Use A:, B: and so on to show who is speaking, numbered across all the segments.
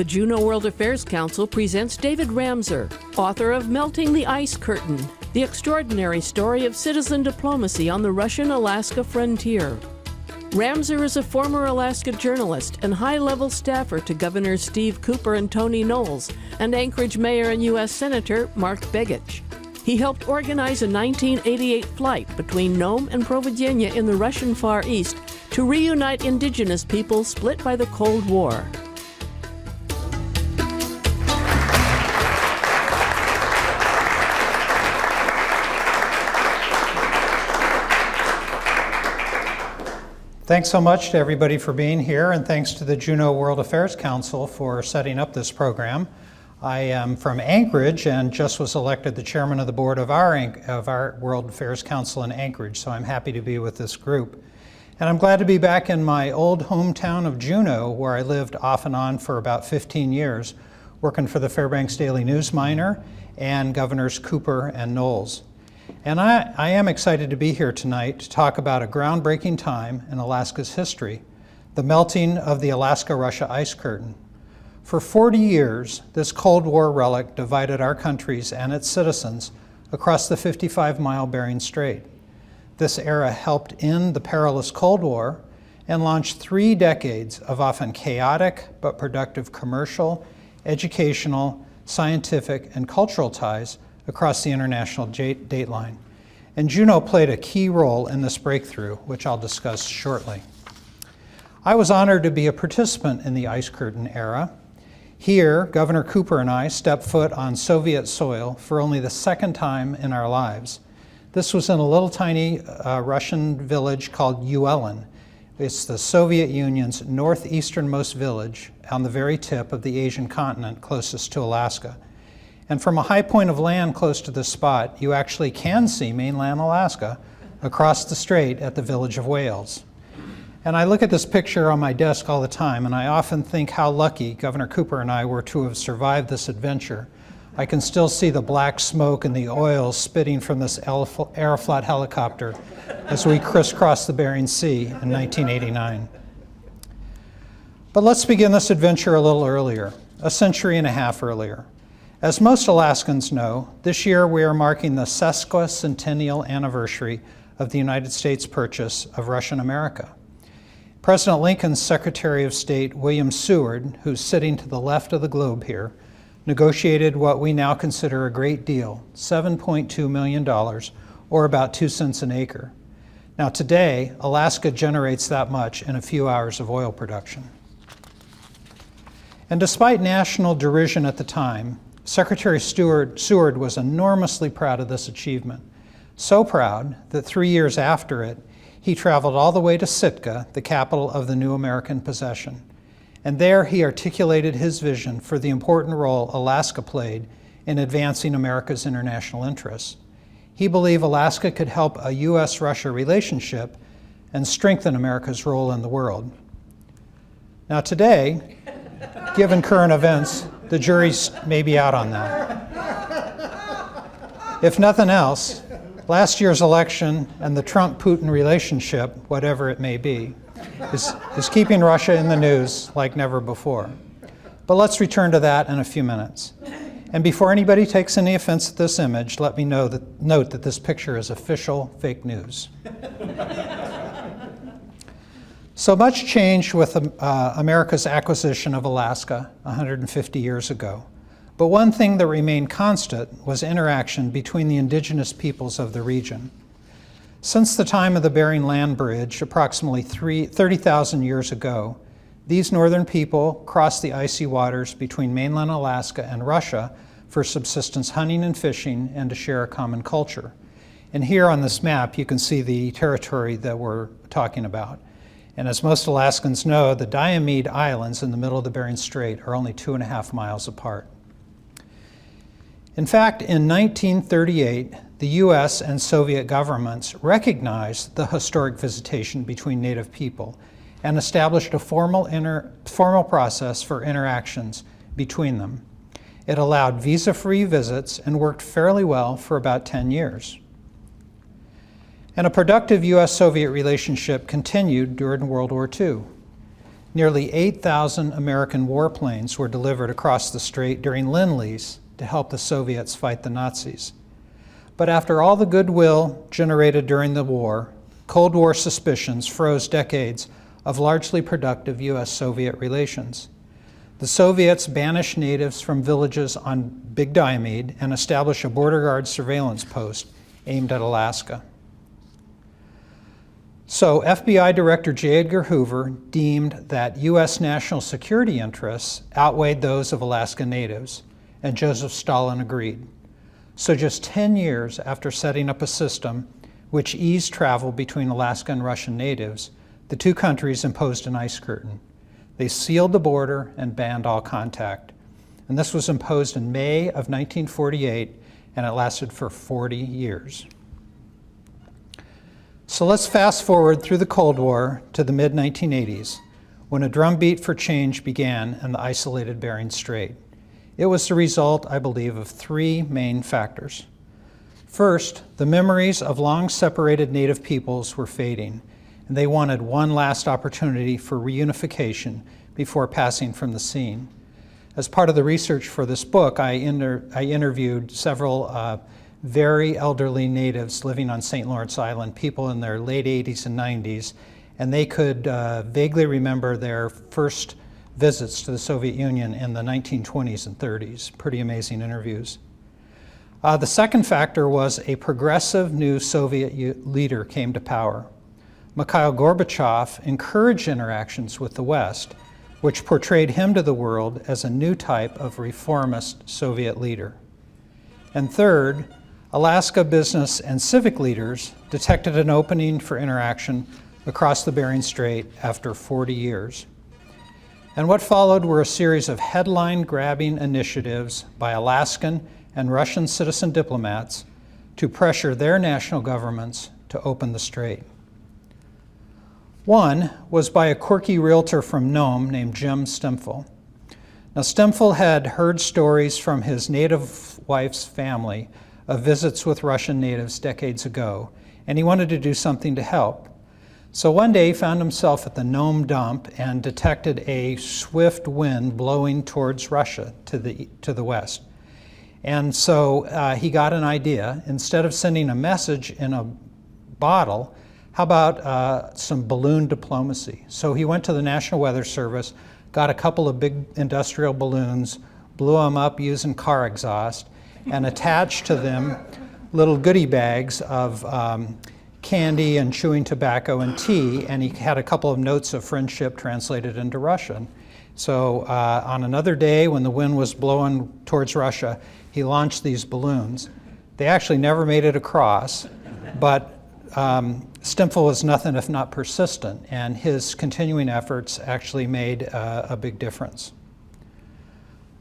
A: The Juneau World Affairs Council presents David Ramseur, author of Melting the Ice Curtain, the extraordinary story of citizen diplomacy on the Russian-Alaska frontier. Ramseur is a former Alaska journalist and high-level staffer to Governors Steve Cooper and Tony Knowles, and Anchorage Mayor and U.S. Senator Mark Begich. He helped organize a 1988 flight between Nome and Provideniya in the Russian Far East to reunite indigenous peoples split by the Cold War.
B: Thanks so much to everybody for being here, and thanks to the Juneau World Affairs Council for setting up this program. I am from Anchorage and just was elected the chairman of the board of our World Affairs Council in Anchorage, so I'm happy to be with this group. And I'm glad to be back in my old hometown of Juneau, where I lived off and on for about 15 years, working for the Fairbanks Daily News Miner and Governors Cooper and Knowles. And I am excited to be here tonight to talk about a groundbreaking time in Alaska's history, the melting of the Alaska-Russia ice curtain. For 40 years, this Cold War relic divided our countries and its citizens across the 55-mile Bering Strait. This era helped end the perilous Cold War and launched 3 decades of often chaotic but productive commercial, educational, scientific, and cultural ties across the international dateline. And Juneau played a key role in this breakthrough, which I'll discuss shortly. I was honored to be a participant in the Ice Curtain era. Here, Governor Cooper and I stepped foot on Soviet soil for only the second time in our lives. This was in a little tiny Russian village called Yelin. It's the Soviet Union's northeasternmost village on the very tip of the Asian continent closest to Alaska. And from a high point of land close to this spot, you actually can see mainland Alaska across the strait at the village of Wales. And I look at this picture on my desk all the time, and I often think how lucky Governor Cooper and I were to have survived this adventure. I can still see the black smoke and the oil spitting from this Aeroflot helicopter as we crisscrossed the Bering Sea in 1989. But let's begin this adventure a little earlier, a century and a half earlier. As most Alaskans know, this year we are marking the sesquicentennial anniversary of the United States purchase of Russian America. President Lincoln's Secretary of State, William Seward, who's sitting to the left of the globe here, negotiated what we now consider a great deal, $7.2 million, or about 2 cents an acre. Now today, Alaska generates that much in a few hours of oil production. And despite national derision at the time, Secretary Seward was enormously proud of this achievement. So proud that 3 years after it, he traveled all the way to Sitka, the capital of the new American possession. And there he articulated his vision for the important role Alaska played in advancing America's international interests. He believed Alaska could help a U.S.-Russia relationship and strengthen America's role in the world. Now today, given current events, the jury's maybe out on that. If nothing else, last year's election and the Trump-Putin relationship, whatever it may be, is keeping Russia in the news like never before. But let's return to that in a few minutes. And before anybody takes any offense at this image, let me note that this picture is official fake news. So much changed with America's acquisition of Alaska 150 years ago. But one thing that remained constant was interaction between the indigenous peoples of the region. Since the time of the Bering Land Bridge, approximately 30,000 years ago, these northern people crossed the icy waters between mainland Alaska and Russia for subsistence hunting and fishing and to share a common culture. And here on this map, you can see the territory that we're talking about. And as most Alaskans know, the Diomede Islands in the middle of the Bering Strait are only 2.5 miles apart. In fact, in 1938, the U.S. and Soviet governments recognized the historic visitation between Native people and established a formal process for interactions between them. It allowed visa-free visits and worked fairly well for about 10 years. And a productive U.S.-Soviet relationship continued during World War II. Nearly 8,000 American warplanes were delivered across the strait during Lend-Lease to help the Soviets fight the Nazis. But after all the goodwill generated during the war, Cold War suspicions froze decades of largely productive U.S.-Soviet relations. The Soviets banished natives from villages on Big Diomede and established a border guard surveillance post aimed at Alaska. So FBI Director J. Edgar Hoover deemed that U.S. national security interests outweighed those of Alaska natives, and Joseph Stalin agreed. So just 10 years after setting up a system which eased travel between Alaska and Russian natives, the two countries imposed an ice curtain. They sealed the border and banned all contact. And this was imposed in May of 1948, and it lasted for 40 years. So let's fast forward through the Cold War to the mid-1980s, when a drumbeat for change began in the isolated Bering Strait. It was the result, I believe, of three main factors. First, the memories of long-separated native peoples were fading, and they wanted one last opportunity for reunification before passing from the scene. As part of the research for this book, I interviewed several very elderly natives living on St. Lawrence Island, people in their late 80s and 90s, and they could vaguely remember their first visits to the Soviet Union in the 1920s and 30s. Pretty amazing interviews. The second factor was a progressive new Soviet leader came to power. Mikhail Gorbachev encouraged interactions with the West, which portrayed him to the world as a new type of reformist Soviet leader. And third, Alaska business and civic leaders detected an opening for interaction across the Bering Strait after 40 years. And what followed were a series of headline-grabbing initiatives by Alaskan and Russian citizen diplomats to pressure their national governments to open the strait. One was by a quirky realtor from Nome named Jim Stemfel. Now, Stemfel had heard stories from his native wife's family of visits with Russian natives decades ago, and he wanted to do something to help. So one day he found himself at the Nome dump and detected a swift wind blowing towards Russia to the west. And so he got an idea. Instead of sending a message in a bottle, how about some balloon diplomacy? So he went to the National Weather Service, got a couple of big industrial balloons, blew them up using car exhaust, and attached to them little goodie bags of candy and chewing tobacco and tea, and he had a couple of notes of friendship translated into Russian. So on another day when the wind was blowing towards Russia, he launched these balloons. They actually never made it across, but Stemfel was nothing if not persistent, and his continuing efforts actually made a big difference.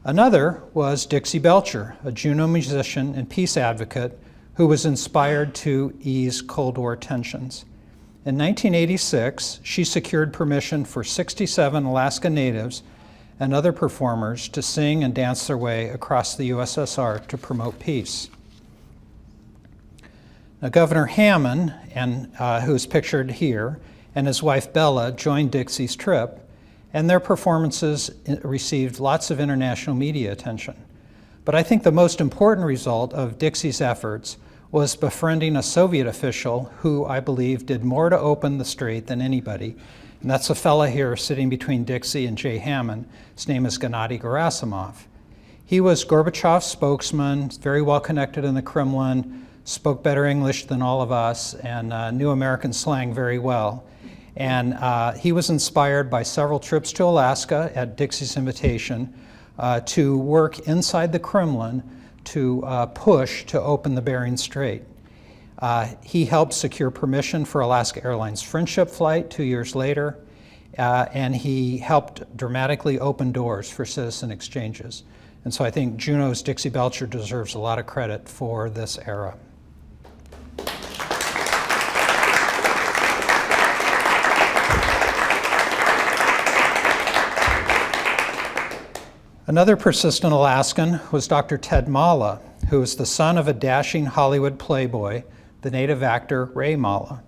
B: Another was Dixie Belcher, a Juneau musician and peace advocate who was inspired to ease Cold War tensions. In 1986, she secured permission for 67 Alaska natives and other performers to sing and dance their way across the USSR to promote peace. Now, Governor Hammond, who is pictured here, and his wife Bella joined Dixie's trip, and their performances received lots of international media attention. But I think the most important result of Dixie's efforts was befriending a Soviet official who I believe did more to open the strait than anybody. And that's a fella here sitting between Dixie and Jay Hammond. His name is Gennady Gorbachev. He was Gorbachev's spokesman, very well connected in the Kremlin, spoke better English than all of us, and knew American slang very well. And he was inspired by several trips to Alaska at Dixie's invitation to work inside the Kremlin to push to open the Bering Strait. He helped secure permission for Alaska Airlines Friendship flight 2 years later, and he helped dramatically open doors for citizen exchanges. And so I think Juneau's Dixie Belcher deserves a lot of credit for this era. Another persistent Alaskan was Dr. Ted Mala, who was the son of a dashing Hollywood playboy, the native actor Ray Mala.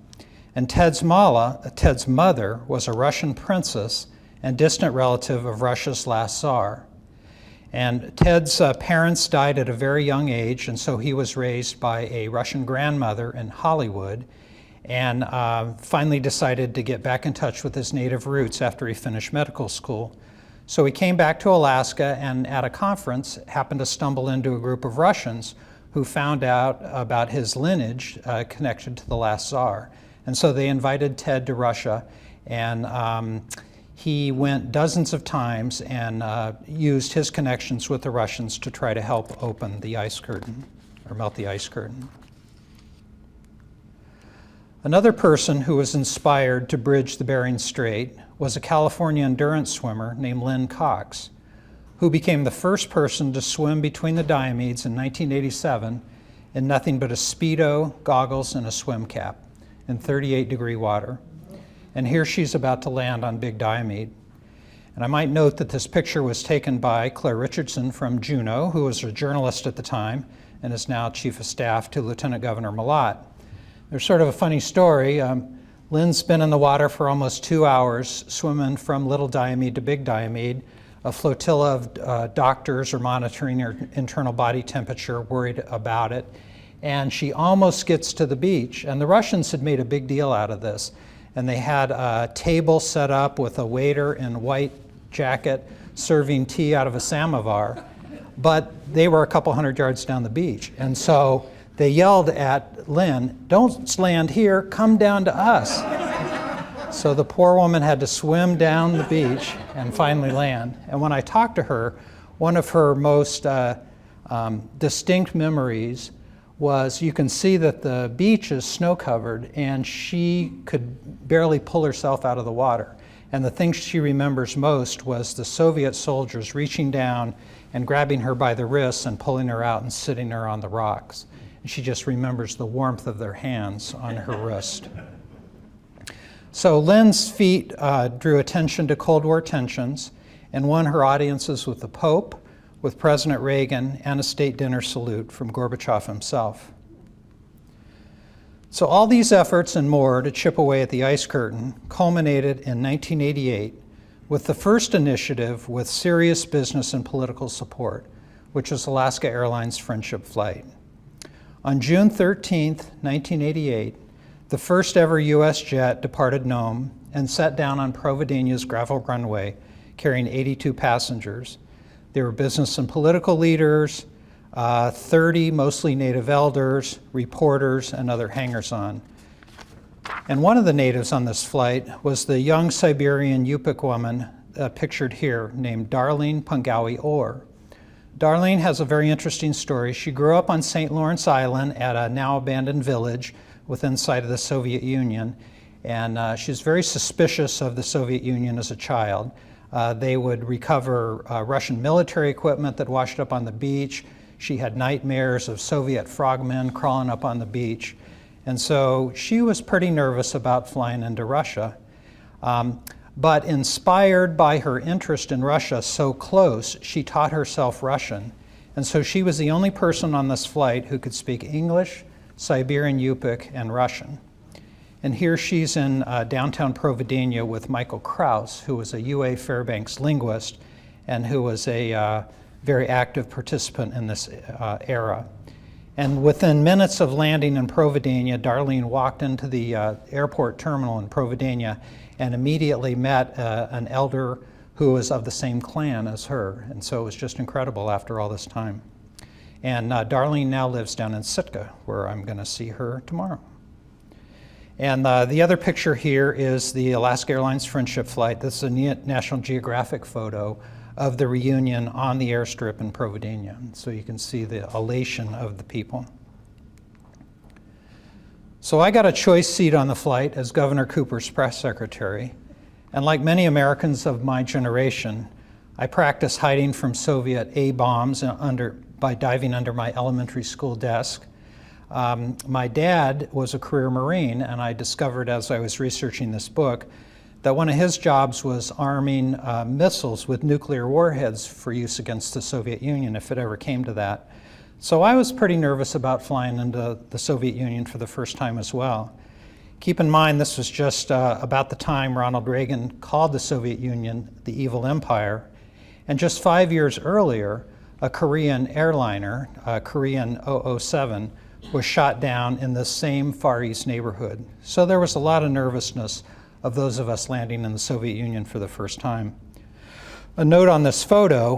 B: And Ted's mother was a Russian princess and distant relative of Russia's last Tsar. And Ted's parents died at a very young age, and so he was raised by a Russian grandmother in Hollywood, and finally decided to get back in touch with his native roots after he finished medical school. So he came back to Alaska, and at a conference happened to stumble into a group of Russians who found out about his lineage connected to the last Tsar. And so they invited Ted to Russia, and he went dozens of times and used his connections with the Russians to try to help open the ice curtain, or melt the ice curtain. Another person who was inspired to bridge the Bering Strait was a California endurance swimmer named Lynne Cox, who became the first person to swim between the Diomedes in 1987 in nothing but a Speedo, goggles, and a swim cap in 38-degree water. And here she's about to land on Big Diomede. And I might note that this picture was taken by Claire Richardson from Juneau, who was a journalist at the time and is now Chief of Staff to Lieutenant Governor Malott. There's sort of a funny story. Lynne's been in the water for almost 2 hours, swimming from Little Diomede to Big Diomede. A flotilla of doctors are monitoring her internal body temperature, worried about it. And she almost gets to the beach. And the Russians had made a big deal out of this. And they had a table set up with a waiter in a white jacket serving tea out of a samovar. But they were a couple hundred yards down the beach. And so they yelled at Lynne, "Don't land here, come down to us." So the poor woman had to swim down the beach and finally land. And when I talked to her, one of her most distinct memories was, you can see that the beach is snow-covered and she could barely pull herself out of the water. And the thing she remembers most was the Soviet soldiers reaching down and grabbing her by the wrists and pulling her out and sitting her on the rocks. And she just remembers the warmth of their hands on her wrist. So Lynne's feat drew attention to Cold War tensions and won her audiences with the Pope, with President Reagan, and a state dinner salute from Gorbachev himself. So all these efforts and more to chip away at the ice curtain culminated in 1988 with the first initiative with serious business and political support, which was Alaska Airlines Friendship Flight. On June 13, 1988, the first ever U.S. jet departed Nome and set down on Provideniya's gravel runway, carrying 82 passengers. There were business and political leaders, 30 mostly native elders, reporters, and other hangers-on. And one of the natives on this flight was the young Siberian Yupik woman pictured here, named Darlene Pungawi Orr. Darlene has a very interesting story. She grew up on St. Lawrence Island at a now abandoned village within sight of the Soviet Union, and she's very suspicious of the Soviet Union as a child. They would recover Russian military equipment that washed up on the beach. She had nightmares of Soviet frogmen crawling up on the beach. And so she was pretty nervous about flying into Russia. But inspired by her interest in Russia so close, she taught herself Russian. And so she was the only person on this flight who could speak English, Siberian Yupik, and Russian. And here she's in downtown Provideniya with Michael Krause, who was a UA Fairbanks linguist and who was a very active participant in this era. And within minutes of landing in Provideniya, Darlene walked into the airport terminal in Provideniya and immediately met an elder who was of the same clan as her. And so it was just incredible after all this time. And Darlene now lives down in Sitka, where I'm going to see her tomorrow. And the other picture here is the Alaska Airlines Friendship Flight. This is a National Geographic photo of the reunion on the airstrip in Provideniya. So you can see the elation of the people. So I got a choice seat on the flight as Governor Cooper's press secretary. And like many Americans of my generation, I practiced hiding from Soviet A-bombs by diving under my elementary school desk. My dad was a career Marine, and I discovered as I was researching this book that one of his jobs was arming missiles with nuclear warheads for use against the Soviet Union if it ever came to that. So I was pretty nervous about flying into the Soviet Union for the first time as well. Keep in mind, this was just about the time Ronald Reagan called the Soviet Union the evil empire. And just 5 years earlier, a Korean airliner, Korean 007, was shot down in the same Far East neighborhood. So there was a lot of nervousness of those of us landing in the Soviet Union for the first time. A note on this photo,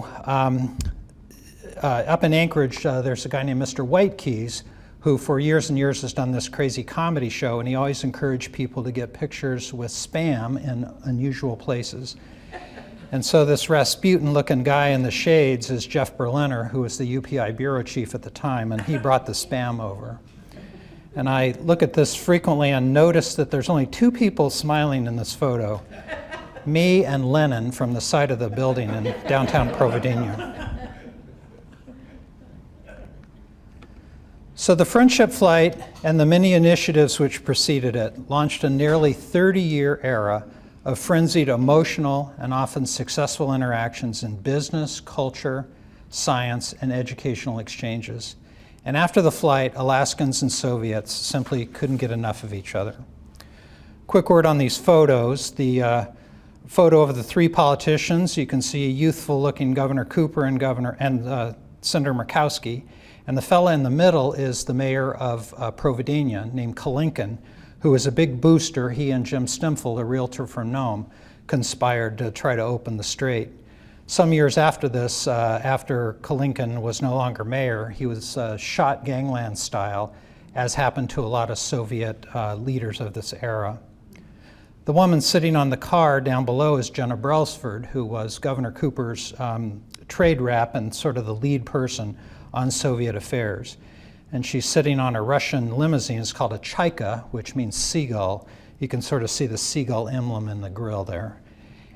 B: up in Anchorage, there's a guy named Mr. Whitekeys, who for years and years has done this crazy comedy show, and he always encouraged people to get pictures with spam in unusual places. And so this Rasputin-looking guy in the shades is Jeff Berliner, who was the UPI bureau chief at the time, and he brought the spam over. And I look at this frequently and notice that there's only two people smiling in this photo, me and Lenin from the side of the building in downtown Provideniya. So the Friendship Flight and the many initiatives which preceded it launched a nearly 30-year era of frenzied emotional and often successful interactions in business, culture, science, and educational exchanges. And after the flight, Alaskans and Soviets simply couldn't get enough of each other. Quick word on these photos. The photo of the three politicians, you can see a youthful-looking Governor Cooper and Senator Murkowski. And the fella in the middle is the mayor of Provideniya named Kalinkin, who was a big booster. He and Jim Stimfel, a realtor from Nome, conspired to try to open the strait. Some years after this, after Kalinkin was no longer mayor, he was shot gangland style, as happened to a lot of Soviet leaders of this era. The woman sitting on the car down below is Jenna Brailsford, who was Governor Cooper's trade rep and sort of the lead person on Soviet affairs. And she's sitting on a Russian limousine. It's called a chaika, which means seagull. You can sort of see the seagull emblem in the grill there.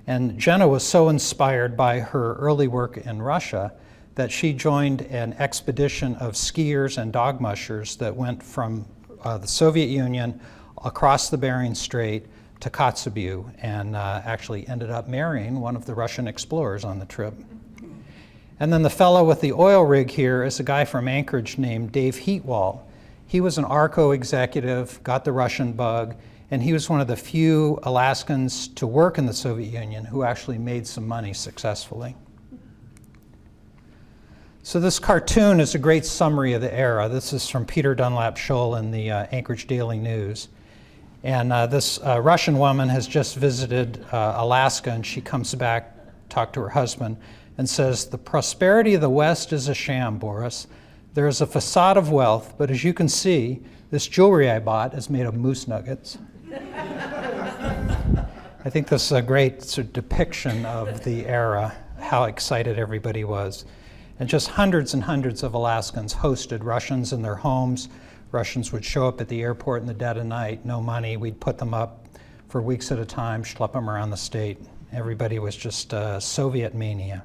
B: And Jenna was so inspired by her early work in Russia that she joined an expedition of skiers and dog mushers that went from the Soviet Union across the Bering Strait to Kotzebue, and actually ended up marrying one of the Russian explorers on the trip. And then the fellow with the oil rig here is a guy from Anchorage named Dave Heatwall. He was an ARCO executive, got the Russian bug, and he was one of the few Alaskans to work in the Soviet Union who actually made some money successfully. So this cartoon is a great summary of the era. This is from Peter Dunlap Scholl in the Anchorage Daily News. And this Russian woman has just visited Alaska, and she comes back, talk to her husband, and says, "The prosperity of the West is a sham, Boris. There is a facade of wealth, but as you can see, this jewelry I bought is made of moose nuggets." I think this is a great sort of depiction of the era, how excited everybody was. And just hundreds and hundreds of Alaskans hosted Russians in their homes. Russians would show up at the airport in the dead of night, no money. We'd put them up for weeks at a time, schlep them around the state. Everybody was just Soviet mania.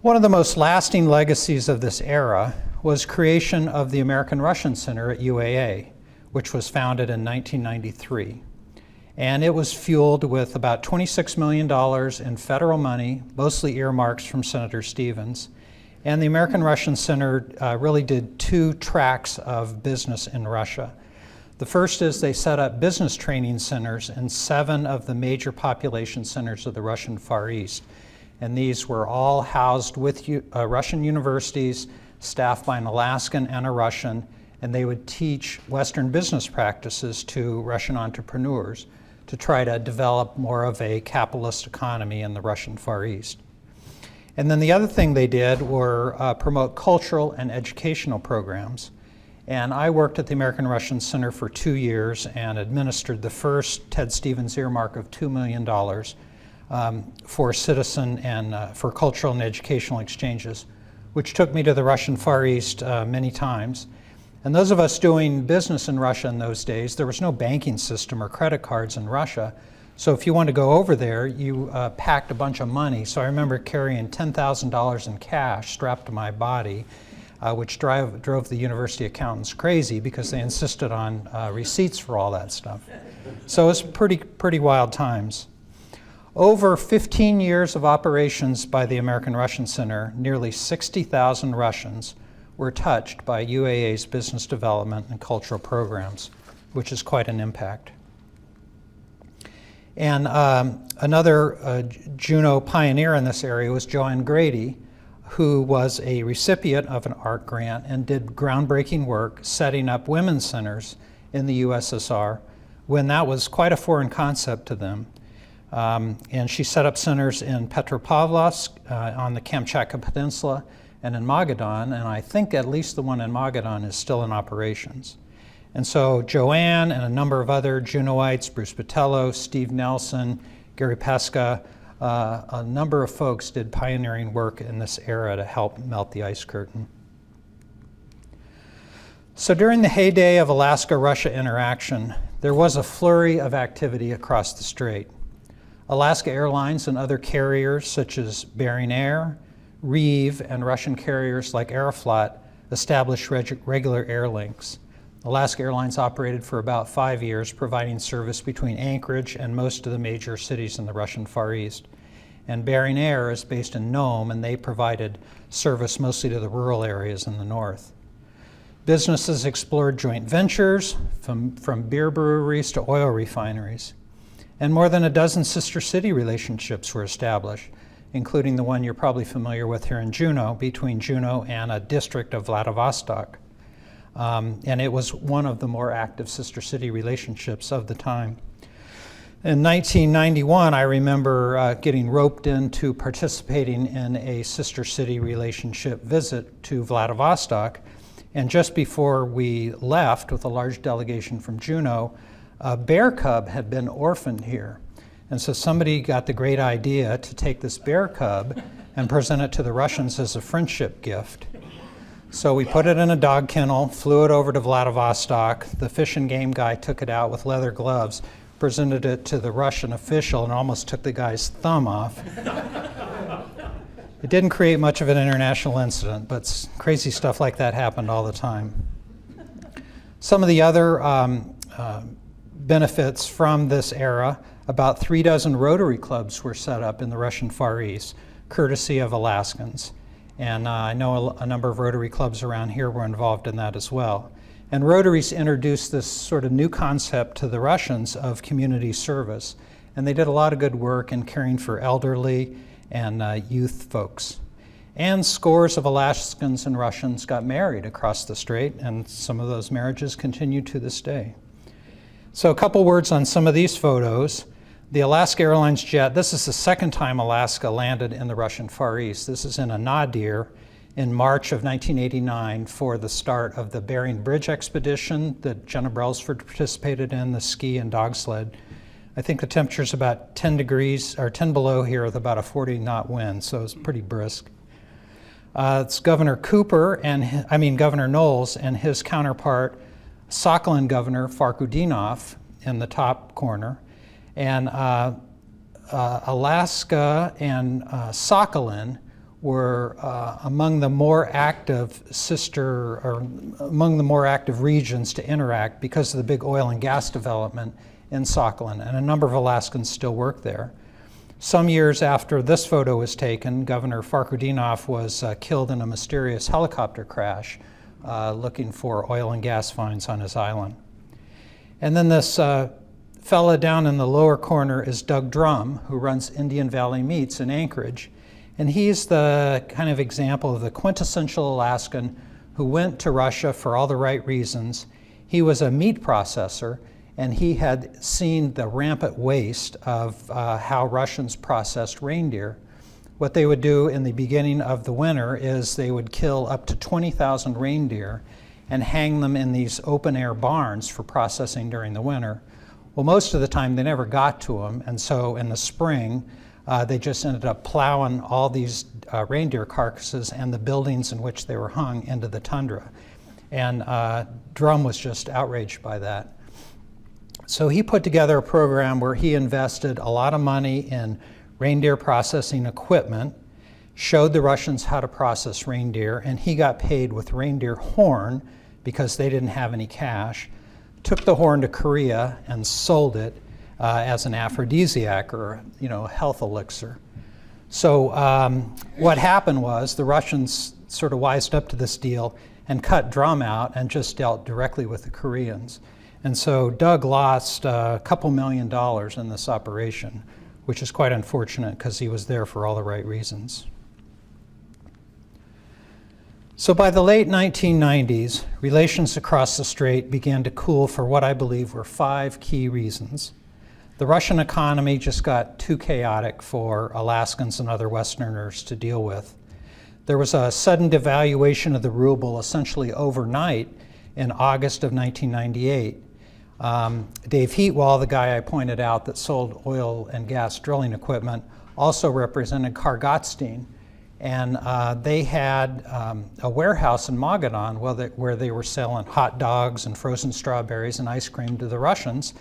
B: One of the most lasting legacies of this era was creation of the American Russian Center at UAA, which was founded in 1993. And it was fueled with about $26 million in federal money, mostly earmarks from Senator Stevens. And the American Russian Center really did two tracks of business in Russia. The first is they set up business training centers in 7 of the major population centers of the Russian Far East. And these were all housed with Russian universities, staffed by an Alaskan and a Russian, and they would teach Western business practices to Russian entrepreneurs to try to develop more of a capitalist economy in the Russian Far East. And then the other thing they did were promote cultural and educational programs. And I worked at the American Russian Center for 2 years and administered the first Ted Stevens earmark of $2 million for citizen and for cultural and educational exchanges, which took me to the Russian Far East many times. And those of us doing business in Russia in those days, there was no banking system or credit cards in Russia. So if you wanted to go over there, you packed a bunch of money. So I remember carrying $10,000 in cash strapped to my body, which drove the university accountants crazy because they insisted on receipts for all that stuff. So it was pretty wild times. Over 15 years of operations by the American Russian Center, nearly 60,000 Russians were touched by UAA's business development and cultural programs. which is quite an impact. And another Juneau pioneer in this area was Joanne Grady, who was a recipient of an art grant and did groundbreaking work setting up women's centers in the USSR when that was quite a foreign concept to them. And she set up centers in Petropavlovsk on the Kamchatka Peninsula and in Magadan, and I think at least the one in Magadan is still in operations. And so Joanne and a number of other Juneauites, Bruce Botello, Steve Nelson, Gary Pesce, a number of folks did pioneering work in this era to help melt the ice curtain. So during the heyday of Alaska-Russia interaction, there was a flurry of activity across the strait. Alaska Airlines and other carriers such as Bering Air, Reeve, and Russian carriers like Aeroflot established regular air links. Alaska Airlines operated for about 5 years, providing service between Anchorage and most of the major cities in the Russian Far East. And Bering Air is based in Nome, and they provided service mostly to the rural areas in the north. Businesses explored joint ventures, from beer breweries to oil refineries. And more than a dozen sister city relationships were established, including the one you're probably familiar with here in Juneau, between Juneau and a district of Vladivostok. And it was one of the more active sister city relationships of the time. In 1991, I remember getting roped into participating in a sister city relationship visit to Vladivostok. And just before we left with a large delegation from Juneau, a bear cub had been orphaned here. And so somebody got the great idea to take this bear cub and present it to the Russians as a friendship gift. So we put it in a dog kennel, flew it over to Vladivostok. The fish and game guy took it out with leather gloves, presented it to the Russian official, and almost took the guy's thumb off. It didn't create much of an international incident, but crazy stuff like that happened all the time. Some of the other benefits from this era, about 36 Rotary clubs were set up in the Russian Far East, courtesy of Alaskans. And I know a number of Rotary clubs around here were involved in that as well. And Rotaries introduced this sort of new concept to the Russians of community service. And they did a lot of good work in caring for elderly and youth folks. And scores of Alaskans and Russians got married across the strait, and some of those marriages continue to this day. So a couple words on some of these photos. The Alaska Airlines jet, this is the second time Alaska landed in the Russian Far East. This is in a nadir in March of 1989 for the start of the Bering Bridge expedition that Jenna Brailsford participated in, the ski and dog sled. I think the temperature's about 10 degrees, or 10 below here with about a 40-knot wind, so it's pretty brisk. It's Governor Governor Knowles and his counterpart, Sakhalin Governor Farkudinov in the top corner. And Alaska and Sakhalin were among the more active regions to interact because of the big oil and gas development in Sakhalin, and a number of Alaskans still work there. Some years after this photo was taken, Governor Farkudinov was killed in a mysterious helicopter crash looking for oil and gas finds on his island. And then this fella down in the lower corner is Doug Drum, who runs Indian Valley Meats in Anchorage. And he's the kind of example of the quintessential Alaskan who went to Russia for all the right reasons. He was a meat processor, and he had seen the rampant waste of how Russians processed reindeer. What they would do in the beginning of the winter is they would kill up to 20,000 reindeer and hang them in these open-air barns for processing during the winter. Well, most of the time they never got to them, and so in the spring they just ended up plowing all these reindeer carcasses and the buildings in which they were hung into the tundra. And Drum was just outraged by that. So he put together a program where he invested a lot of money in reindeer processing equipment, showed the Russians how to process reindeer, and he got paid with reindeer horn because they didn't have any cash, took the horn to Korea and sold it as an aphrodisiac or a health elixir. So what happened was the Russians sort of wised up to this deal and cut Drum out and just dealt directly with the Koreans. And so Doug lost a couple $1 million in this operation, which is quite unfortunate because he was there for all the right reasons. So by the late 1990s, relations across the strait began to cool for what I believe were 5 key reasons. The Russian economy just got too chaotic for Alaskans and other Westerners to deal with. There was a sudden devaluation of the ruble essentially overnight in August of 1998. Dave Heatwell, the guy I pointed out that sold oil and gas drilling equipment, also represented Kargatstein. And they had a warehouse in Magadan where they were selling hot dogs and frozen strawberries and ice cream to the Russians.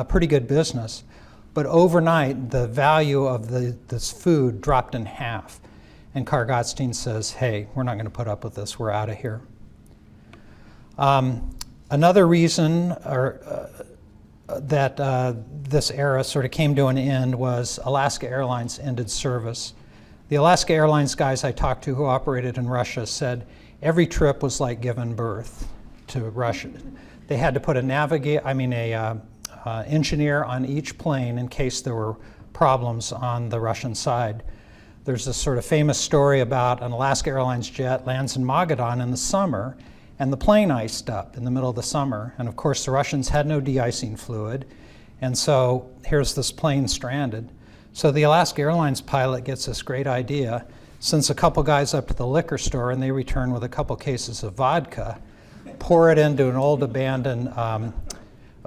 B: Pretty good business. But overnight, the value of this food dropped in half. And Kargatstein says, hey, we're not going to put up with this. We're out of here. Another reason that this era sort of came to an end was Alaska Airlines ended service. The Alaska Airlines guys I talked to who operated in Russia said every trip was like giving birth to Russia. They had to put an engineer on each plane in case there were problems on the Russian side. There's this sort of famous story about an Alaska Airlines jet lands in Magadan in the summer, and the plane iced up in the middle of the summer. And of course, the Russians had no de-icing fluid. And so here's this plane stranded. So the Alaska Airlines pilot gets this great idea, sends a couple guys up to the liquor store, and they return with a couple cases of vodka, pour it into an old abandoned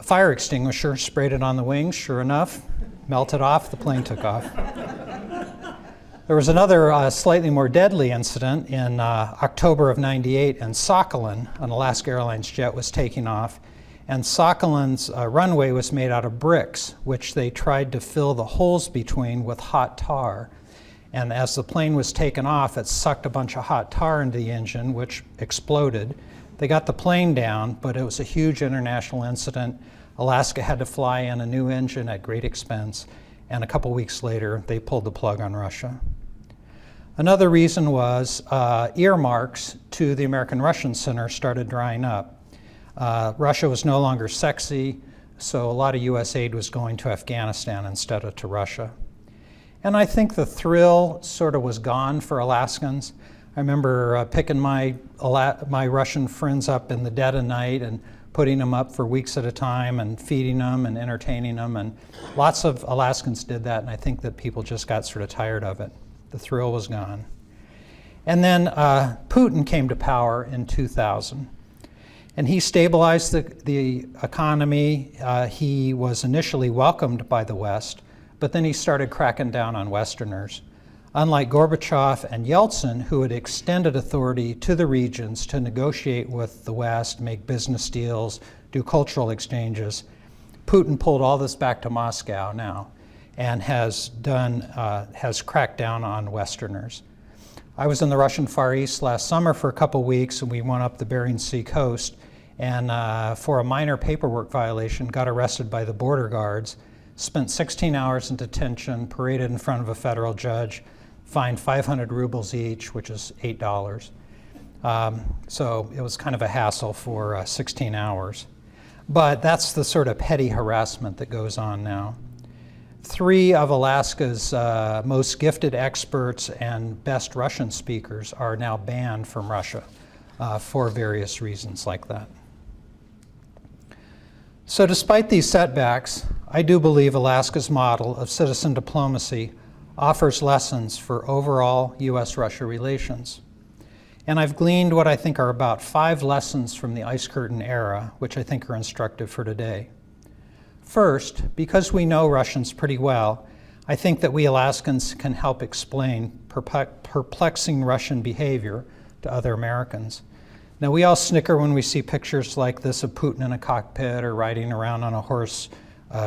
B: fire extinguisher, sprayed it on the wings. Sure enough, melted off, the plane took off. There was another slightly more deadly incident in October of '98 in Sakhalin. An Alaska Airlines jet was taking off, and Sakhalin's runway was made out of bricks, which they tried to fill the holes between with hot tar. And as the plane was taken off, it sucked a bunch of hot tar into the engine, which exploded. They got the plane down, but it was a huge international incident. Alaska had to fly in a new engine at great expense, and a couple weeks later, they pulled the plug on Russia. Another reason was earmarks to the American-Russian Center started drying up. Russia was no longer sexy, so a lot of U.S. aid was going to Afghanistan instead of to Russia. And I think the thrill sort of was gone for Alaskans. I remember picking my Russian friends up in the dead of night and putting them up for weeks at a time and feeding them and entertaining them. And lots of Alaskans did that, and I think that people just got sort of tired of it. The thrill was gone. And then Putin came to power in 2000. And he stabilized the economy. He was initially welcomed by the West, but then he started cracking down on Westerners. Unlike Gorbachev and Yeltsin, who had extended authority to the regions to negotiate with the West, make business deals, do cultural exchanges, Putin pulled all this back to Moscow now and has cracked down on Westerners. I was in the Russian Far East last summer for a couple weeks, and we went up the Bering Sea coast, and for a minor paperwork violation, got arrested by the border guards, spent 16 hours in detention, paraded in front of a federal judge, fined 500 rubles each, which is $8. So it was kind of a hassle for 16 hours. But that's the sort of petty harassment that goes on now. 3 of Alaska's most gifted experts and best Russian speakers are now banned from Russia for various reasons like that. So despite these setbacks, I do believe Alaska's model of citizen diplomacy offers lessons for overall U.S.-Russia relations. And I've gleaned what I think are about 5 lessons from the Ice Curtain era, which I think are instructive for today. First, because we know Russians pretty well, I think that we Alaskans can help explain perplexing Russian behavior to other Americans. Now, we all snicker when we see pictures like this of Putin in a cockpit or riding around on a horse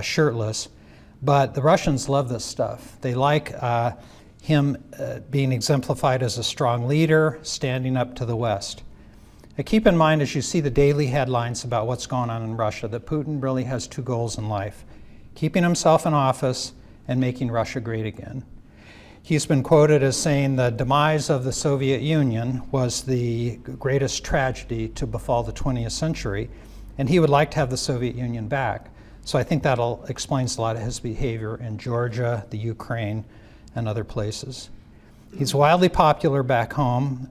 B: shirtless, but the Russians love this stuff. They like him being exemplified as a strong leader, standing up to the West. Now, keep in mind as you see the daily headlines about what's going on in Russia that Putin really has 2 goals in life: keeping himself in office and making Russia great again. He's been quoted as saying the demise of the Soviet Union was the greatest tragedy to befall the 20th century, and he would like to have the Soviet Union back. So I think that explains a lot of his behavior in Georgia, the Ukraine, and other places. He's wildly popular back home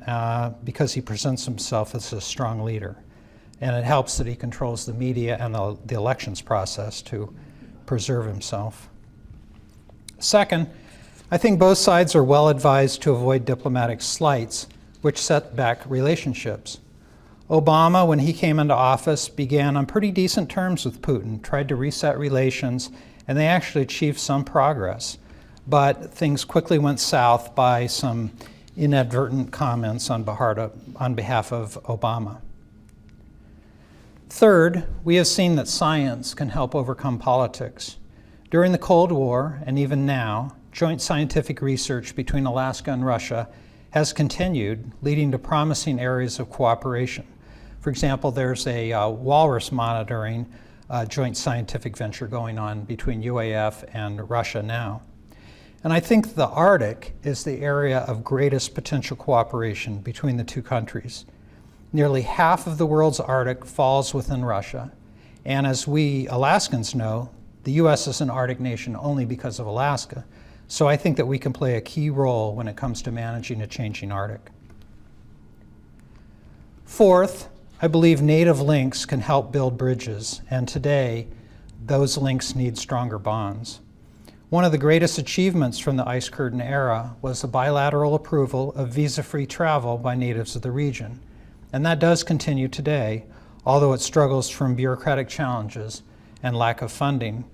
B: because he presents himself as a strong leader. And it helps that he controls the media and the elections process to preserve himself. Second, I think both sides are well advised to avoid diplomatic slights, which set back relationships. Obama, when he came into office, began on pretty decent terms with Putin, tried to reset relations, and they actually achieved some progress. But things quickly went south by some inadvertent comments on behalf of Obama. Third, we have seen that science can help overcome politics. During the Cold War, and even now, joint scientific research between Alaska and Russia has continued, leading to promising areas of cooperation. For example, there's a walrus monitoring joint scientific venture going on between UAF and Russia now. And I think the Arctic is the area of greatest potential cooperation between the two countries. Nearly half of the world's Arctic falls within Russia. And as we Alaskans know, the U.S. is an Arctic nation only because of Alaska. So I think that we can play a key role when it comes to managing a changing Arctic. Fourth, I believe native links can help build bridges, and today, those links need stronger bonds. One of the greatest achievements from the Ice Curtain era was the bilateral approval of visa-free travel by natives of the region. And that does continue today, although it struggles from bureaucratic challenges and lack of funding.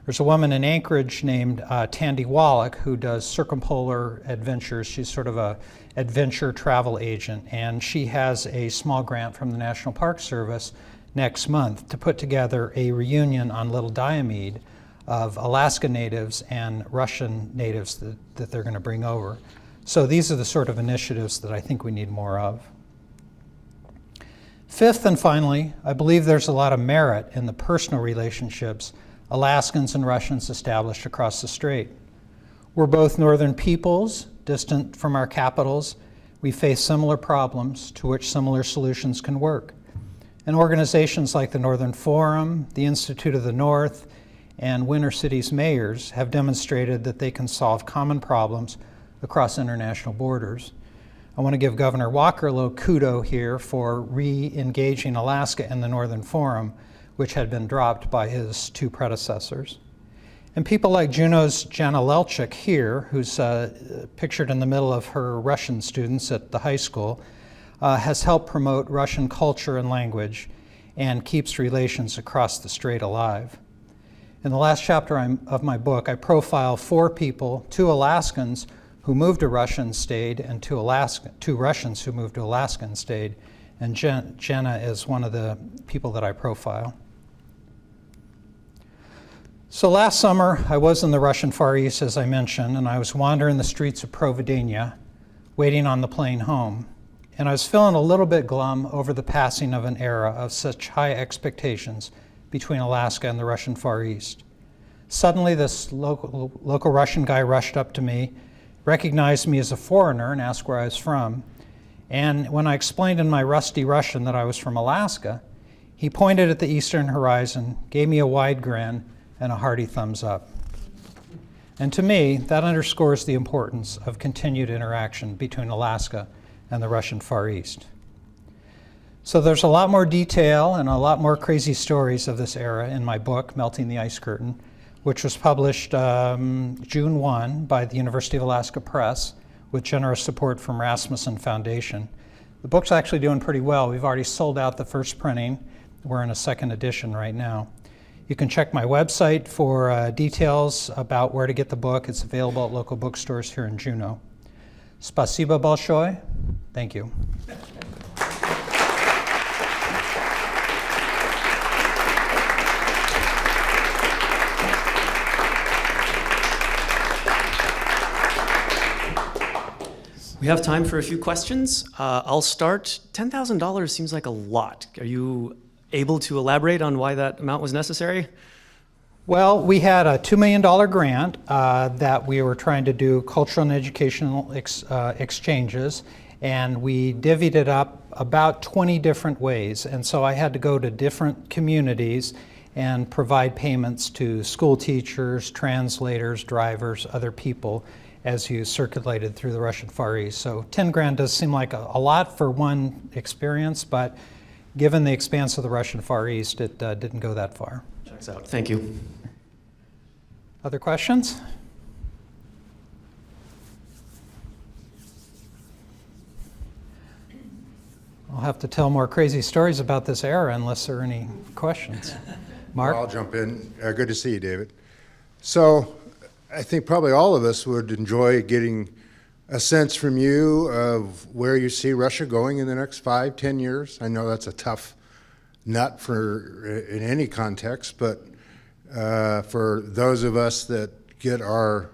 B: There's a woman in Anchorage named Tandy Wallach who does circumpolar adventures. She's sort of a adventure travel agent, and she has a small grant from the National Park Service next month to put together a reunion on Little Diomede of Alaska natives and Russian natives that they're going to bring over. So these are the sort of initiatives that I think we need more of. Fifth and finally, I believe there's a lot of merit in the personal relationships Alaskans and Russians established across the strait. We're both northern peoples, distant from our capitals. We face similar problems to which similar solutions can work. And organizations like the Northern Forum, the Institute of the North, and Winter City's mayors have demonstrated that they can solve common problems across international borders. I want to give Governor Walker a little kudo here for re-engaging Alaska in the Northern Forum, which had been dropped by his two predecessors. And people like Juneau's Jana Lelchik here, who's pictured in the middle of her Russian students at the high school, has helped promote Russian culture and language and keeps relations across the strait alive. In the last chapter of my book, I profile 4 people, 2 Alaskans who moved to Russia and stayed, and 2 Russians who moved to Alaska and stayed. And Jenna is one of the people that I profile. So last summer, I was in the Russian Far East, as I mentioned, and I was wandering the streets of Provideniya, waiting on the plane home. And I was feeling a little bit glum over the passing of an era of such high expectations between Alaska and the Russian Far East. Suddenly, this local Russian guy rushed up to me, recognized me as a foreigner, and asked where I was from. And when I explained in my rusty Russian that I was from Alaska, he pointed at the eastern horizon, gave me a wide grin, and a hearty thumbs up. And to me, that underscores the importance of continued interaction between Alaska and the Russian Far East. So there's a lot more detail and a lot more crazy stories of this era in my book, Melting the Ice Curtain, which was published June 1 by the University of Alaska Press with generous support from Rasmussen Foundation. The book's actually doing pretty well. We've already sold out the first printing. We're in a second edition right now. You can check my website for details about where to get the book. It's available at local bookstores here in Juneau. Spasibo большое. Thank you.
C: We have time for a few questions. I'll start. $10,000 seems like a lot. Are you able to elaborate on why that amount was necessary?
B: Well, we had a $2 million grant that we were trying to do cultural and educational exchanges, and we divvied it up about 20 different ways. And so I had to go to different communities and provide payments to school teachers, translators, drivers, other people as you circulated through the Russian Far East. So 10 grand does seem like a lot for one experience, but given the expanse of the Russian Far East, it didn't go that far.
C: Checks out. Thank you.
B: Other questions? I'll have to tell more crazy stories about this era unless there are any questions. Mark?
D: I'll jump in. Good to see you, David. So I think probably all of us would enjoy getting a sense from you of where you see Russia going in the next 5-10 years. I know that's a tough nut in any context, but for those of us that get our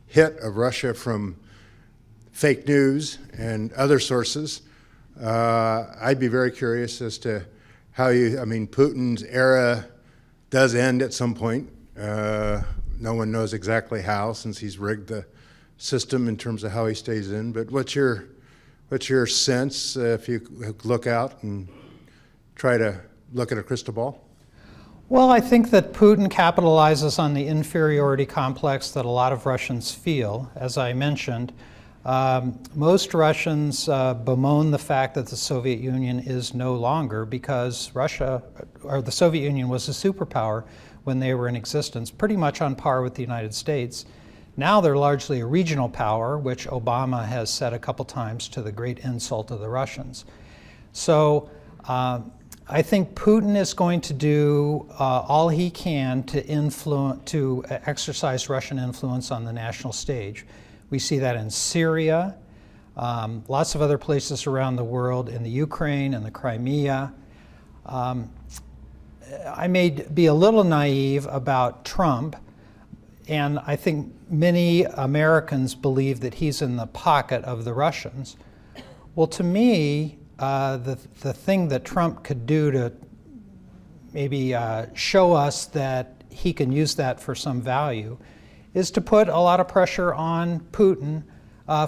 D: hit of Russia from fake news and other sources, I'd be very curious as to how Putin's era does end at some point. No one knows exactly how, since he's rigged the system in terms of how he stays in. But what's your sense if you look out and try to look at a crystal ball?
B: Well, I think that Putin capitalizes on the inferiority complex that a lot of Russians feel. As I mentioned, most Russians bemoan the fact that the Soviet Union is no longer, because Russia, or the Soviet Union, was a superpower when they were in existence, pretty much on par with the United States. Now they're largely a regional power, which Obama has said a couple times to the great insult of the Russians. So I think Putin is going to do all he can to exercise Russian influence on the national stage. We see that in Syria, lots of other places around the world, in the Ukraine and the Crimea. I may be a little naive about Trump, and I think many Americans believe that he's in the pocket of the Russians. Well, to me, the thing that Trump could do to maybe show us that he can use that for some value is to put a lot of pressure on Putin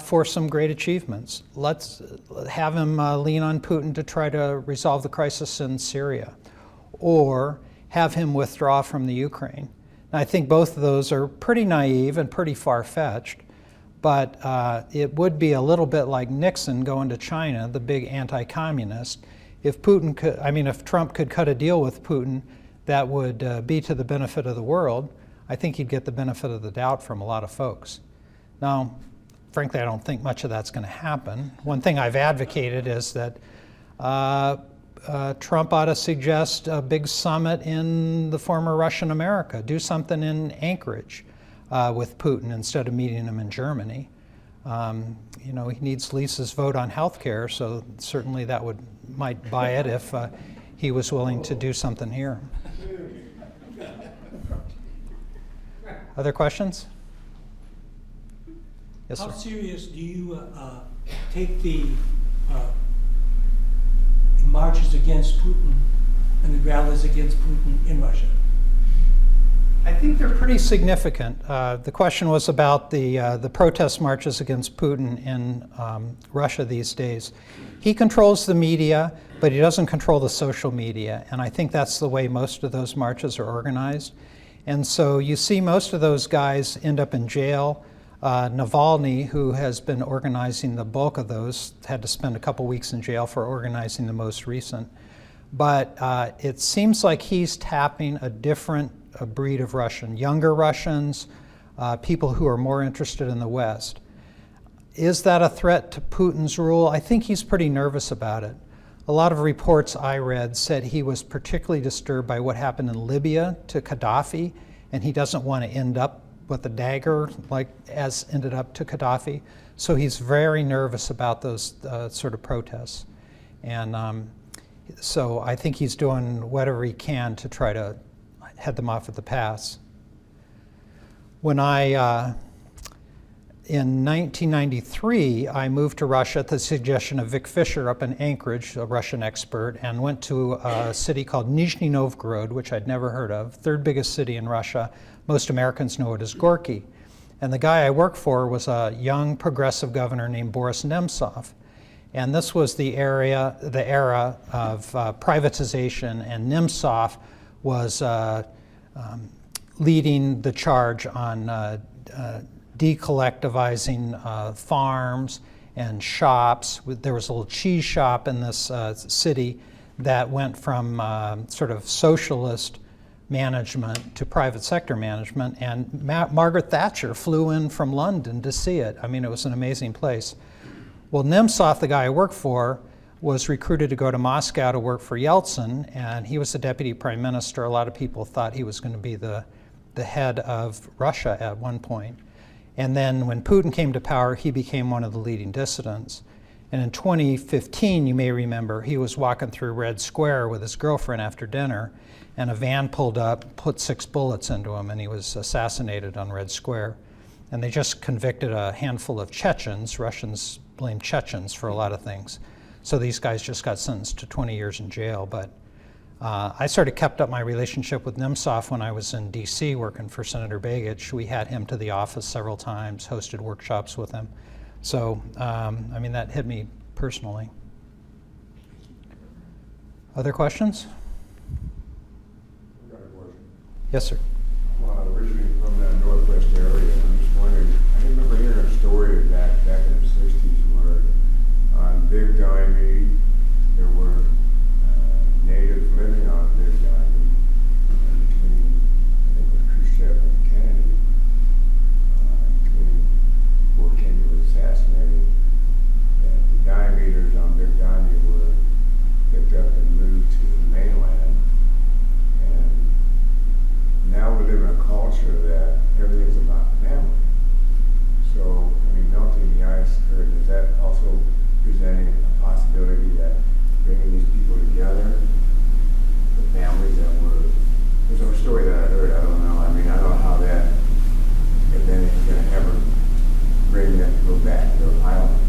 B: for some great achievements. Let's have him lean on Putin to try to resolve the crisis in Syria, or have him withdraw from the Ukraine. And I think both of those are pretty naive and pretty far-fetched, but it would be a little bit like Nixon going to China, the big anti-communist. If Trump could cut a deal with Putin that would be to the benefit of the world, I think he'd get the benefit of the doubt from a lot of folks. Now, frankly, I don't think much of that's going to happen. One thing I've advocated is that Trump ought to suggest a big summit in the former Russian America. Do something in Anchorage with Putin instead of meeting him in Germany. He needs Lisa's vote on health care, so certainly that might buy it if he was willing to do something here. Other questions? Yes, sir.
E: How serious do you take the marches against Putin and the rallies against Putin in Russia?
B: I think they're pretty significant. The question was about the protest marches against Putin in Russia these days. He controls the media, but he doesn't control the social media, and I think that's the way most of those marches are organized. And so you see most of those guys end up in jail. Navalny, who has been organizing the bulk of those, had to spend a couple weeks in jail for organizing the most recent. But it seems like he's tapping a different breed of Russian, younger Russians, people who are more interested in the West. Is that a threat to Putin's rule? I think he's pretty nervous about it. A lot of reports I read said he was particularly disturbed by what happened in Libya to Gaddafi, and he doesn't want to end up with a dagger as ended up to Gaddafi. So he's very nervous about those sort of protests. And so I think he's doing whatever he can to try to head them off at the pass. When in 1993, I moved to Russia at the suggestion of Vic Fisher up in Anchorage, a Russian expert, and went to a city called Nizhny Novgorod, which I'd never heard of, third biggest city in Russia. Most Americans know it as Gorky. And the guy I worked for was a young progressive governor named Boris Nemtsov. And this was the era of privatization, and Nemtsov was leading the charge on decollectivizing farms and shops. There was a little cheese shop in this city that went from sort of socialist management to private sector management, and Margaret Thatcher flew in from London to see it. I mean, it was an amazing place. Well, Nemtsov, the guy I worked for, was recruited to go to Moscow to work for Yeltsin, and he was the deputy prime minister. A lot of people thought he was going to be the head of Russia at one point. And then when Putin came to power, he became one of the leading dissidents. And in 2015, you may remember, he was walking through Red Square with his girlfriend after dinner, and a van pulled up, put 6 bullets into him, and he was assassinated on Red Square. And they just convicted a handful of Chechens. Russians blame Chechens for a lot of things. So these guys just got sentenced to 20 years in jail. But I sort of kept up my relationship with Nemtsov when I was in DC working for Senator Begich. We had him to the office several times, hosted workshops with him. So, I mean, that hit me personally. Other questions?
F: I've got a question.
B: Yes, sir.
F: I'm originally from that northwest area. I'm just wondering, I remember hearing a story back in the 60s where on Big Diomede there were natives living on Big Diomede between, I think, with Khrushchev and Kennedy, before Kennedy was assassinated, that the Diomeders on Big Diomede were picked up and moved to the mainland. And now we live in a culture that everything's about family. So, I mean, melting the ice curtain, is that also presenting a possibility that bringing these people together, the families that were, there's a story that I heard, I don't know, I mean, I don't know how that, if anything's going to ever bring them to go back to their island.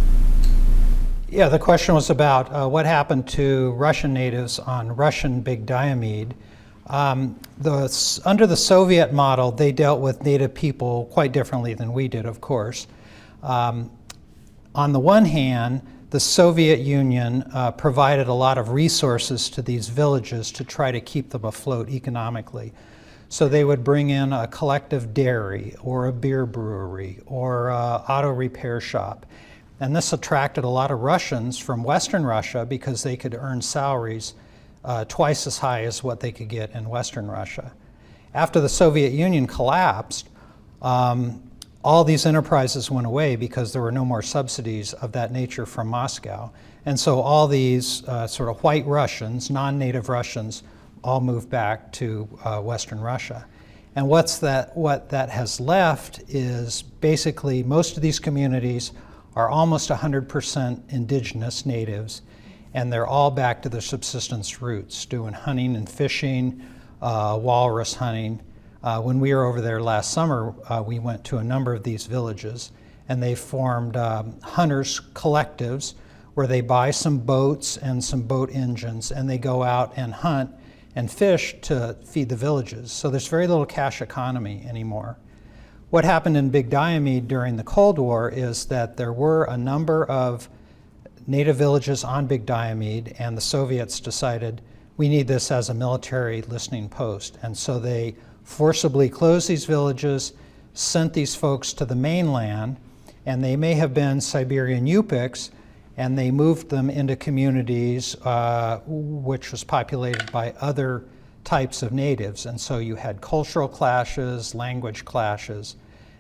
B: Yeah, the question was about what happened to Russian natives on Russian Big Diomede. Under the Soviet model, they dealt with native people quite differently than we did, of course. On the one hand, the Soviet Union provided a lot of resources to these villages to try to keep them afloat economically. So they would bring in a collective dairy or a beer brewery or an auto repair shop. And this attracted a lot of Russians from Western Russia because they could earn salaries twice as high as what they could get in Western Russia. After the Soviet Union collapsed, all these enterprises went away because there were no more subsidies of that nature from Moscow. And so all these sort of white Russians, non-native Russians, all moved back to Western Russia. And what that has left is basically most of these communities are almost 100% indigenous natives, and they're all back to their subsistence roots, doing hunting and fishing, walrus hunting. When we were over there last summer, we went to a number of these villages, and they formed hunters collectives where they buy some boats and some boat engines, and they go out and hunt and fish to feed the villages. So there's very little cash economy anymore. What happened in Big Diomede during the Cold War is that there were a number of native villages on Big Diomede, and the Soviets decided we need this as a military listening post. And so they forcibly closed these villages, sent these folks to the mainland, and they may have been Siberian Yupiks, and they moved them into communities which was populated by other types of natives. And so you had cultural clashes, language clashes,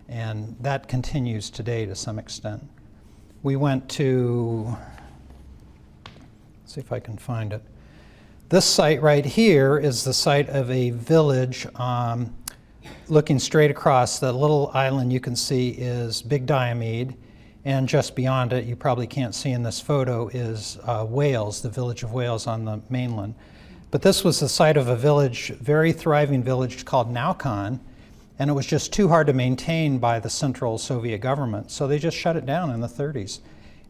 B: and that continues today to some extent. We went to, let's see if I can find it. This site right here is the site of a village looking straight across. The little island you can see is Big Diomede, and just beyond it, you probably can't see in this photo, is Wales, the village of Wales on the mainland. But this was the site of a village, very thriving village called Malkhan, and it was just too hard to maintain by the Central Soviet government. So they just shut it down in the 30s.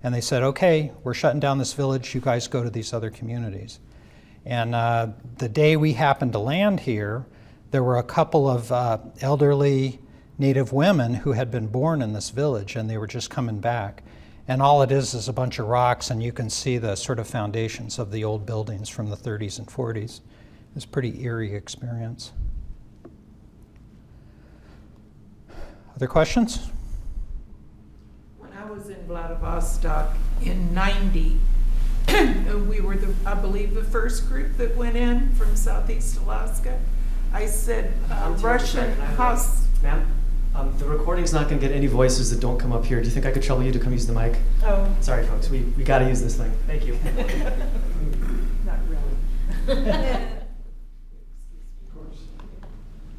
B: And they said, okay, we're shutting down this village, you guys go to these other communities. And the day we happened to land here, there were a couple of elderly native women who had been born in this village, and they were just coming back. And all it is a bunch of rocks, and you can see the sort of foundations of the old buildings from the 30s and 40s. It's a pretty eerie experience. Other questions?
G: When I was in Vladivostok in '90, we were, I believe, the first group that went in from Southeast Alaska. I said Russian
C: Ma'am, the recording's not going to get any voices that don't come up here. Do you think I could trouble you to come use the mic?
G: Oh,
C: Sorry, folks. We got to use this thing. Thank you.
G: not really.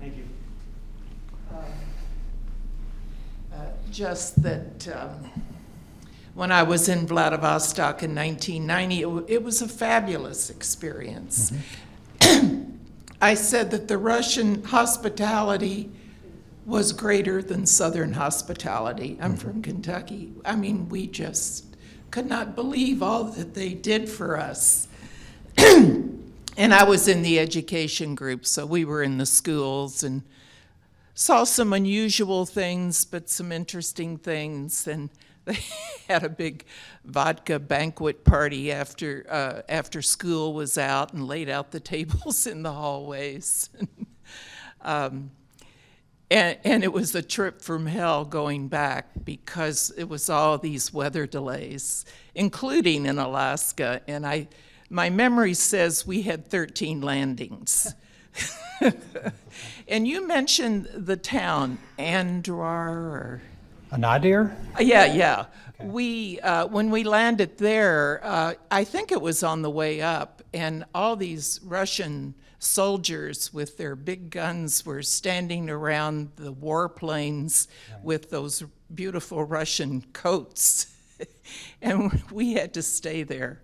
C: Thank you.
G: Just that when I was in Vladivostok in 1990, it was a fabulous experience. I said that the Russian hospitality was greater than Southern hospitality. I'm from Kentucky. I mean, we just could not believe all that they did for us. And I was in the education group, so we were in the schools and saw some unusual things, but some interesting things. And they had a big vodka banquet party after school was out, and laid out the tables in the hallways. And it was a trip from hell going back, because it was all these weather delays, including in Alaska. And my memory says we had 13 landings. And you mentioned the town, Andrar, or?
B: Anadir?
G: Yeah.
B: Okay.
G: We, when we landed there, I think it was on the way up, and all these Russian soldiers with their big guns were standing around the warplanes with those beautiful Russian coats. And we had to stay there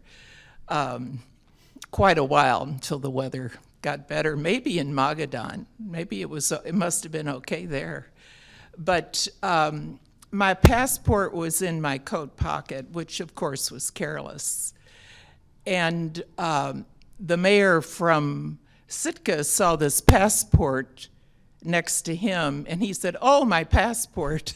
G: quite a while until the weather got better. Maybe in Magadan. Maybe it must have been okay there. But my passport was in my coat pocket, which of course was careless. And the mayor from Sitka saw this passport next to him, and he said, "Oh, my passport."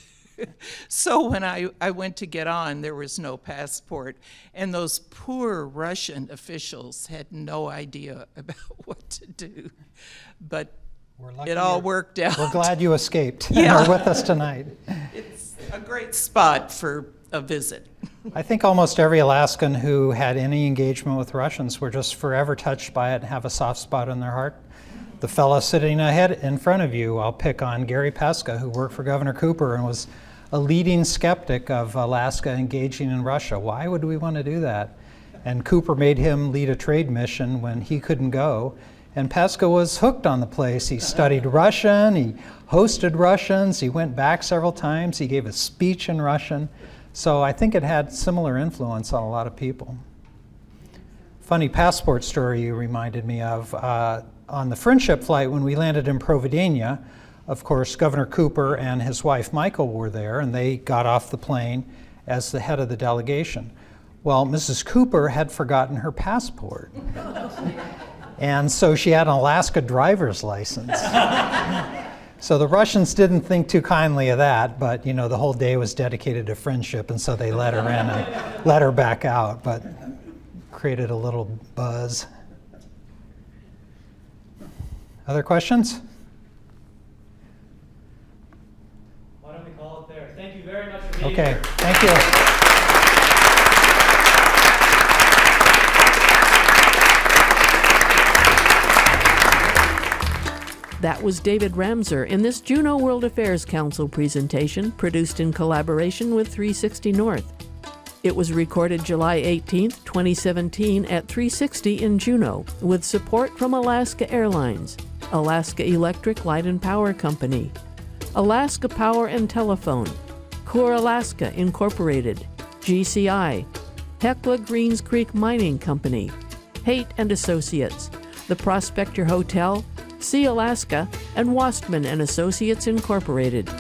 G: So when I went to get on, there was no passport, and those poor Russian officials had no idea about what to do. But it all worked out.
B: We're glad you escaped and
G: Yeah.
B: are with us tonight.
G: It's a great spot for a visit.
B: I think almost every Alaskan who had any engagement with Russians were just forever touched by it and have a soft spot in their heart. The fellow sitting ahead in front of you, I'll pick on Gary Pesce, who worked for Governor Cooper and was a leading skeptic of Alaska engaging in Russia. Why would we want to do that? And Cooper made him lead a trade mission when he couldn't go. And Pesce was hooked on the place. He studied Russian, he hosted Russians, he went back several times, he gave a speech in Russian. So I think it had similar influence on a lot of people. Funny passport story you reminded me of. On the friendship flight when we landed in Provideniya, of course, Governor Cooper and his wife Michael were there, and they got off the plane as the head of the delegation. Well, Mrs. Cooper had forgotten her passport. And so she had an Alaska driver's license. So the Russians didn't think too kindly of that, but you know, the whole day was dedicated to friendship, and so they let her in and let her back out, but created a little buzz. Other questions?
C: Why don't we call it there? Thank you very much for being
B: Okay,
C: here.
B: thank you.
A: That was David Ramseur in this Juneau World Affairs Council presentation, produced in collaboration with 360 North. It was recorded July 18, 2017 at 360 in Juneau, with support from Alaska Airlines, Alaska Electric Light and Power Company, Alaska Power and Telephone, Core Alaska Incorporated, GCI, Hecla Greens Creek Mining Company, Haight and Associates, the Prospector Hotel, Sea Alaska, and Wastman and Associates Incorporated.